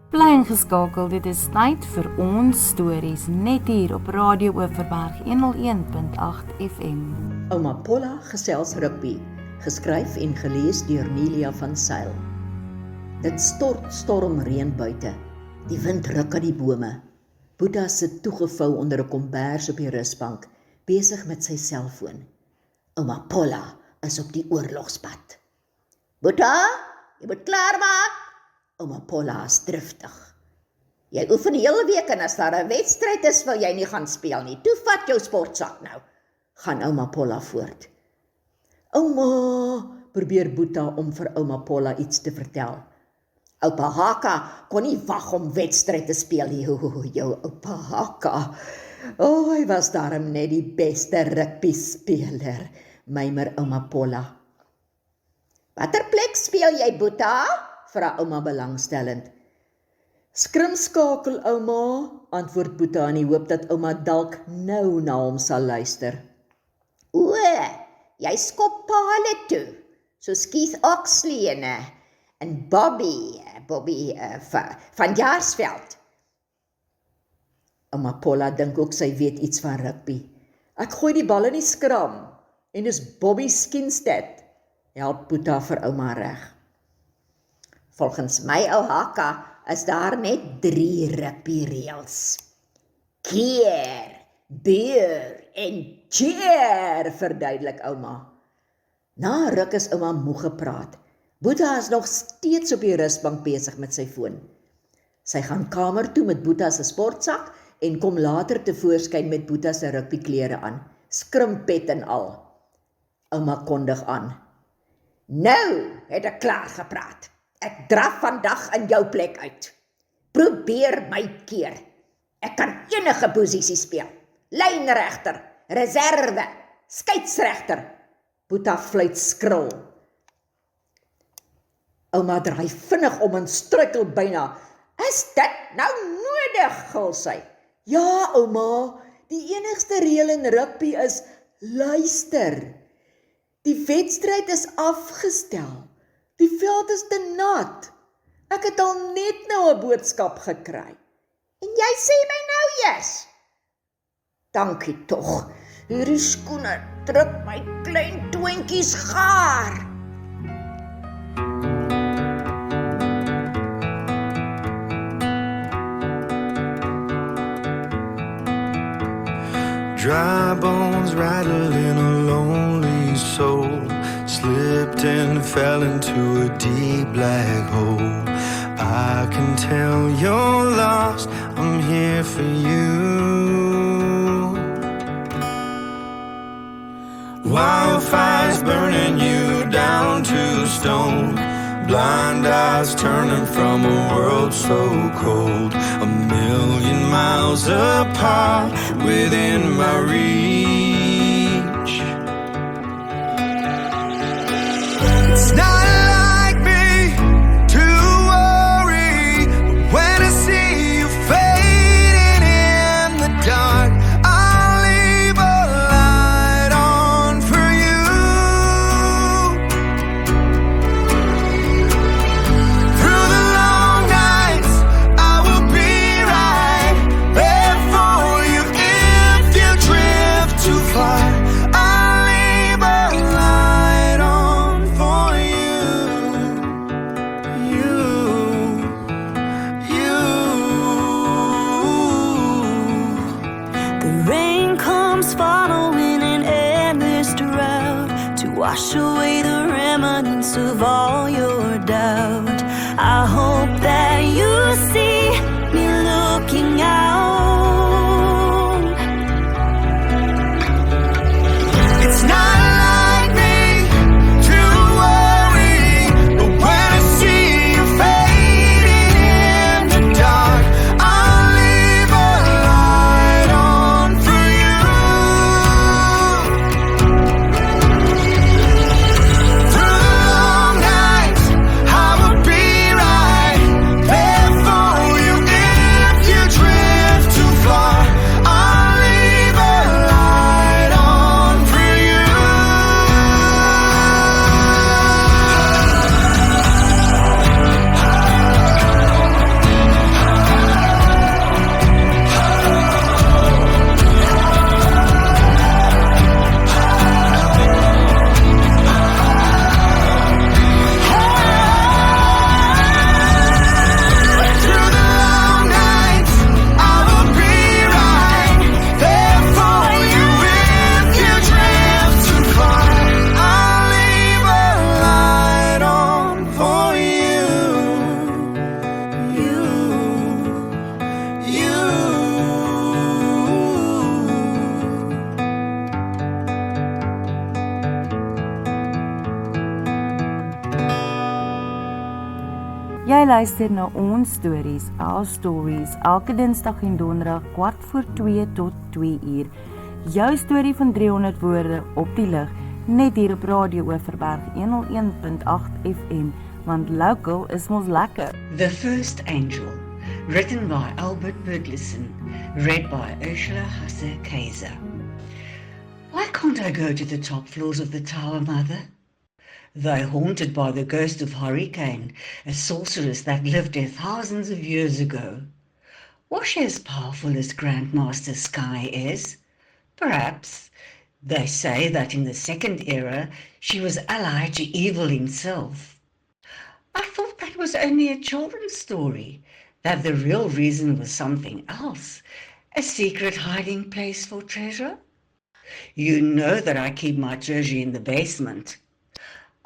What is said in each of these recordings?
Bly ingeskakel, dit is tyd vir ons stories net hier op Radio Oeverberg 101.8 FM. Ouma Polla gesels rugby, geskryf en gelees deur Nelia van Sail. Dit stort stormreën buite. Die wind ruk aan die bome. Boeta sit toegevou onder 'n kombers op die rusbank, besig met sy selfoon. Ouma Polla is op die oorlogspad. Boeta, jy moet klaarmaak. Ouma Polla is driftig. Jy oefen die hele week en as daar 'n wedstryd is, wil jy nie gaan speel nie. Toe vat jou sportsak nou, gaan Ouma Polla voort. Ouma, probeer Boeta om vir Ouma Polla iets te vertel. Oupa Haka kon nie wag om wedstryd te speel nie. Jou oupa Haka. Hy was daarom net die beste rugby speler, mymer Ouma Polla. Watter plek speel jy, Boeta? Vra ouma belangstellend. Skrimskakel, ouma, antwoord Boeta in die hoop dat ouma dalk nou na hom sal luister. O, jy skop pale toe, soos Keith Oxley en Bobby van Jaarsveld. Ouma Polla dink ook sy weet iets van rugby. Ek gooi die bal in die skram, en dis Bobby Skinstad, help Boeta vir ouma reg. Volgens my ou Haka is daar net 3 rugby reëls. Keer, beer en cheer, verduidelik ouma. Na ruk is ouma moeg gepraat. Boeta is nog steeds op die rusbank besig met sy foon. Sy gaan kamer toe met Boeta se sportsak en kom later tevoorskyn met Boeta se rugbyklere aan, skrimpet en al. Ouma kondig aan. Nou het ek klaar gepraat. Ek draf vandag in jou plek uit. Probeer my keer. Ek kan enige posisie speel. Lynregter, reserve, skeieregter. Boeta fluit skril. Ouma draai vinnig om en struikel byna. Is dit nou nodig, gil sy. Ja, ouma, die enigste reël in rugby is luister. Die wedstryd is afgestel. Die veld is te nat. Ek het al net nou 'n boodskap gekry. En jy sê my nou eers. Dankie tog. Hierdie skoene druk my klein twinkies gaar. Dry bones rattling a lonely soul, slipped and fell into a deep black hole. I can tell you're lost, I'm here for you. Wildfires burning you down to stone, blind eyes turning from a world so cold. A million miles apart within my reach. It's not like me to worry when I see you fading in the dark. I'll leave a light on for you. Through the long nights, I will be right there for you if you drift too far. I'll leave a light on for you. The rain comes following an endless drought to wash away the remnants of all your doubt. I hope that you see me looking out. It's not like me to worry, but when I see you fading in the dark, I'll leave a light on for you. Through the long nights, luister na ons stories, Our Stories, elke Dinsdag en Donderdag 1:45 tot 2 uur. Jou storie van 300 woorde op die lig, net hier op Radio Oeverberg 101.8 FM, want local is mos lekker. The First Angel, written by Albert Berglisson, read by Ursula Hasse-Kaiser. Why can't I go to the top floors of the tower, Mother? They're haunted by the ghost of Hurricane, a sorceress that lived there thousands of years ago. Was she as powerful as Grandmaster Sky is? Perhaps. They say that in the Second Era, she was allied to evil himself. I thought that was only a children's story, that the real reason was something else, a secret hiding place for treasure. You know that I keep my treasure in the basement.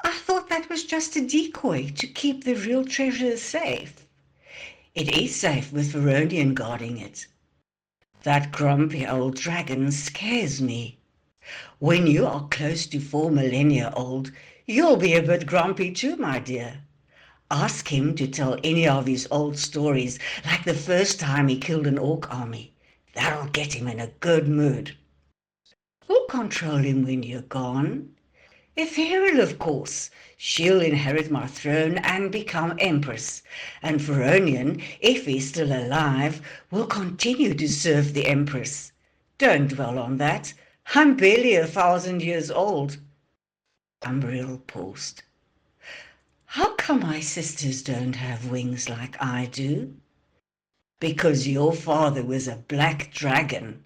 I thought that was just a decoy to keep the real treasure safe. It is safe with Veronian guarding it. That grumpy old dragon scares me. When you are close to 4 millennia old, you'll be a bit grumpy too, my dear. Ask him to tell any of his old stories, like the first time he killed an orc army. That'll get him in a good mood. Who'll control him when you're gone? Ethereal, of course. She'll inherit my throne and become empress. And Veronian, if he's still alive, will continue to serve the empress. Don't dwell on that. I'm barely 1,000 years old. Umbriel paused. How come my sisters don't have wings like I do? Because your father was a black dragon.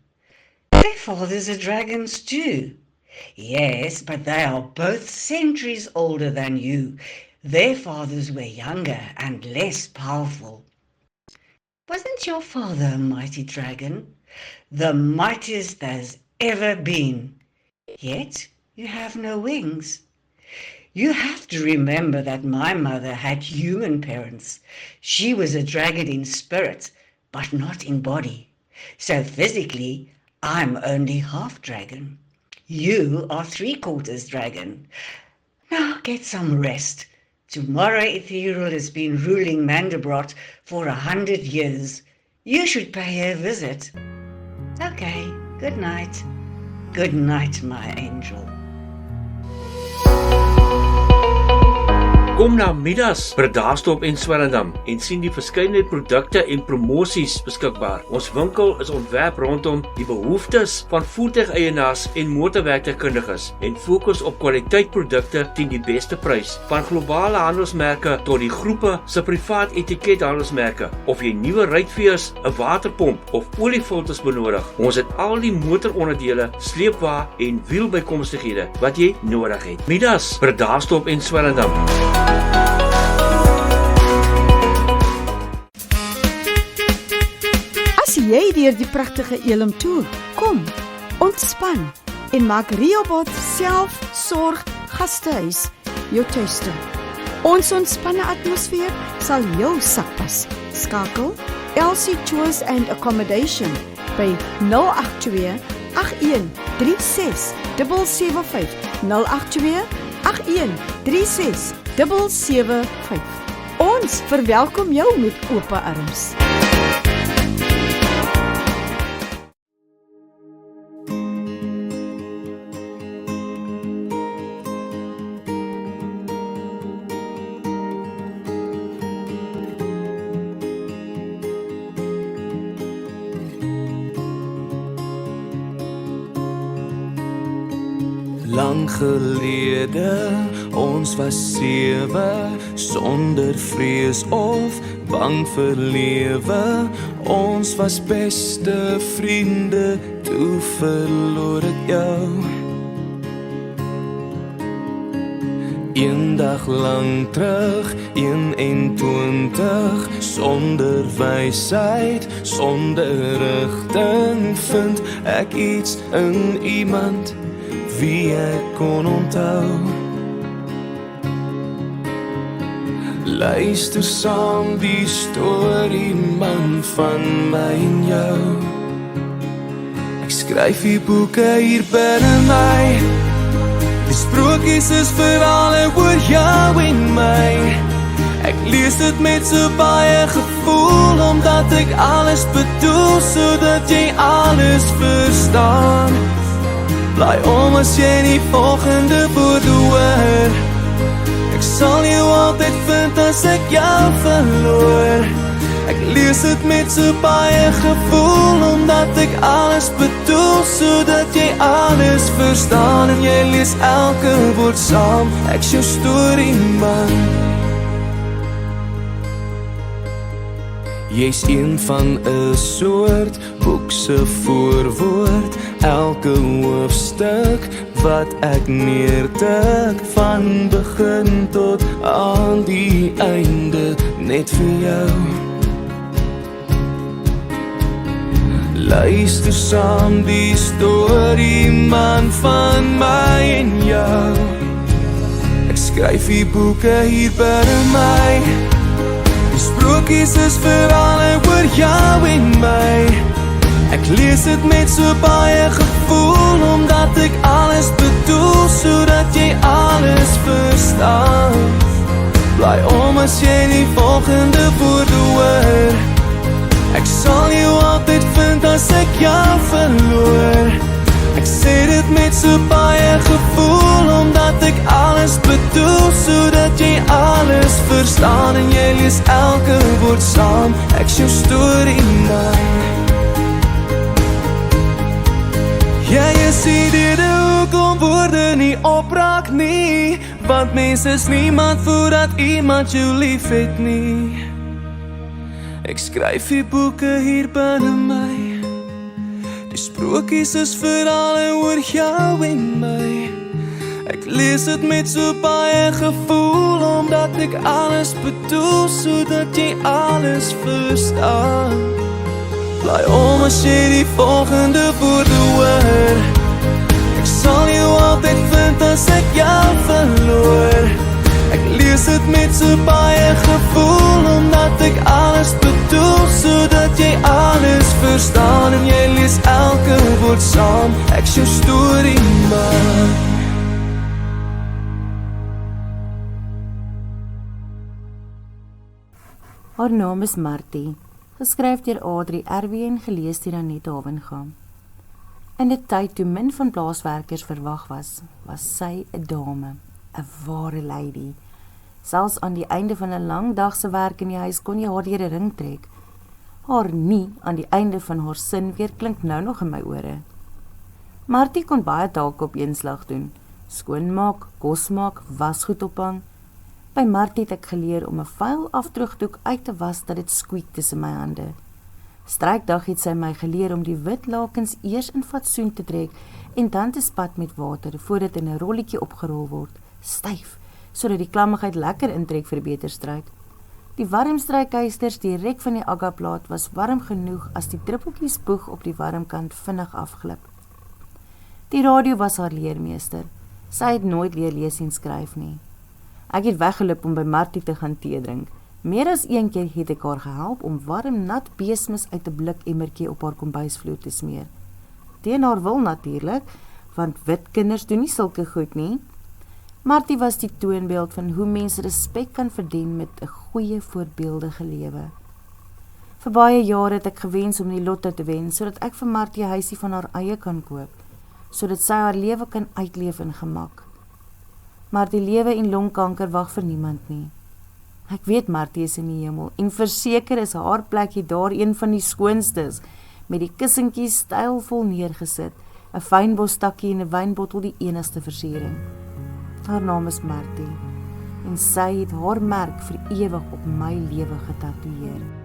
Their fathers are dragons too. Yes, but they are both centuries older than you. Their fathers were younger and less powerful. Wasn't your father a mighty dragon? The mightiest there's ever been. Yet you have no wings. You have to remember that my mother had human parents. She was a dragon in spirit, but not in body. So physically, I'm only half dragon. You are 3/4 dragon. Now get some rest. Tomorrow Ethereal has been ruling Mandelbrot for 100 years. You should pay her a visit. Okay, good night. Good night, my angel. Kom na Midas by Daarstop en Swellendam en sien die verskeidenheid produkte en promosies beskikbaar. Ons winkel is ontwerp rondom die behoeftes van voertuigeienaars en motorwerktuigkundiges en fokus op kwaliteitprodukte teen die beste prys. Van globale handelsmerke tot die groepe se privaat etikethandelsmerke. Of jy nuwe ruitveers, 'n waterpomp of oliefilters benodig, ons het al die motoronderdele, sleepwa en wielbykomstighede wat jy nodig het. Midas by Daarstop en Swellendam. As jy deur die pragtige Elim toer, kom, ontspan en maak Rehoboth Selfsorg Gastehuis jou tuiste. Ons ontspanne atmosfeer sal jou sak pas. Skakel Elsie Tours and Accommodation by 082 8136 775 082 8136 775. Ons verwelkom jou met oop arms. Lang gelede, ons was 7, sonder vrees of bang vir lewe. Ons was beste vriende, toe verloor ek jou. Eendag lang terug, 21, sonder wysheid, sonder rigting, vind ek iets in iemand wie ek kon onthou. Luister saam die storie man van my en jou. Ek skryf die boeke hier binne my. Die sprokies is verhale oor jou en my. Ek lees dit met so baie gevoel, omdat ek alles bedoel, sodat jy alles verstaan. Bly om as jy die volgende woorde hoor. Ek sal jou altyd vind as ek jou verloor. Ek lees dit met so baie gevoel, omdat ek alles bedoel, sodat jy alles verstaan. En jy lees elke woord saam, ek's jou storie man. Jy's een van 'n soort boek se voorwoord, elke hoofstuk wat ek neertik, van begin tot aan die einde, net vir jou. Luister saam die storie man van my en jou. Ek skryf die boeke hier binne my. Die sprokies is verhale oor jou en my. Ek lees dit met so baie gevoel, omdat ek alles bedoel, sodat jy alles verstaan. Bly om as jy die volgende woorde hoor. Ek sal jou altyd vind as ek jou verloor. Ek sê dit met so baie gevoel, omdat ek alles bedoel, sodat jy alles verstaan. En jy lees elke woord saam, ek's jou storie man. Jy is die rede hoekom woorde nie opraak nie, want mens is niemand voordat iemand jou lief het nie. Ek skryf die boeke hier binne my. Die sprokies is verhale oor jou en my. Ek lees dit met so baie gevoel, omdat ek alles bedoel, sodat jy alles verstaan. Bly om as jy die volgende woorde hoor. Ek sal jou altyd vind as ek jou verloor. Ek lees dit met so baie gevoel, omdat ek alles bedoel, sodat jy alles verstaan. En jy lees elke woord saam, ek's jou storie man. Haar naam is Martie, geskryf deur Adri RW en gelees deur Anette Havenga. In 'n tyd toe min van plaaswerkers verwag was, was sy 'n dame, 'n ware lady. Selfs aan die einde van 'n lang dag se werk in die huis kon jy haar deur 'n ring trek. Haar nie aan die einde van haar sin weer klink nou nog in my ore. Martie kon baie take op een slag doen. Skoonmaak, kos maak, wasgoed ophang. By Martie het ek geleer om 'n vuil afdroogdoek uit te was dat dit skwiek tussen my hande. Strykdag het sy my geleer om die wit lakens eers in fatsoen te trek en dan te spat met water voordat dit in 'n rolletjie opgerol word, styf, sodat die klammigheid lekker intrek vir beter stryk. Die warm strykysters direk van die agaplaat was warm genoeg as die druppeltjies spoeg op die warmkant vinnig afglip. Die radio was haar leermeester. Sy het nooit leer lees en skryf nie. Ek het weggeloop om by Martie te gaan tee drink. Meer as een keer het ek haar gehelp om warm nat beesmis uit 'n blik emmertjie op haar kombuisvloer te smeer. Teen haar wil natuurlik, want wit kinders doen nie sulke goed nie. Martie was die toonbeeld van hoe mense respek kan verdien met 'n goeie voorbeeldige lewe. Vir baie jare het ek gewens om die lotto te wen, sodat ek vir Martie 'n huisie van haar eie kan koop, sodat sy haar lewe kan uitleef in gemak. Maar die lewe en longkanker wag vir niemand nie. Ek weet Martie is in die hemel en verseker is haar plekkie daar een van die skoonstes, met die kussentjies stylvol neergesit, 'n fynbostakkie en 'n wynbottel die enigste versiering. Haar naam is Martie en sy het haar merk vir ewig op my lewe getatoeëer.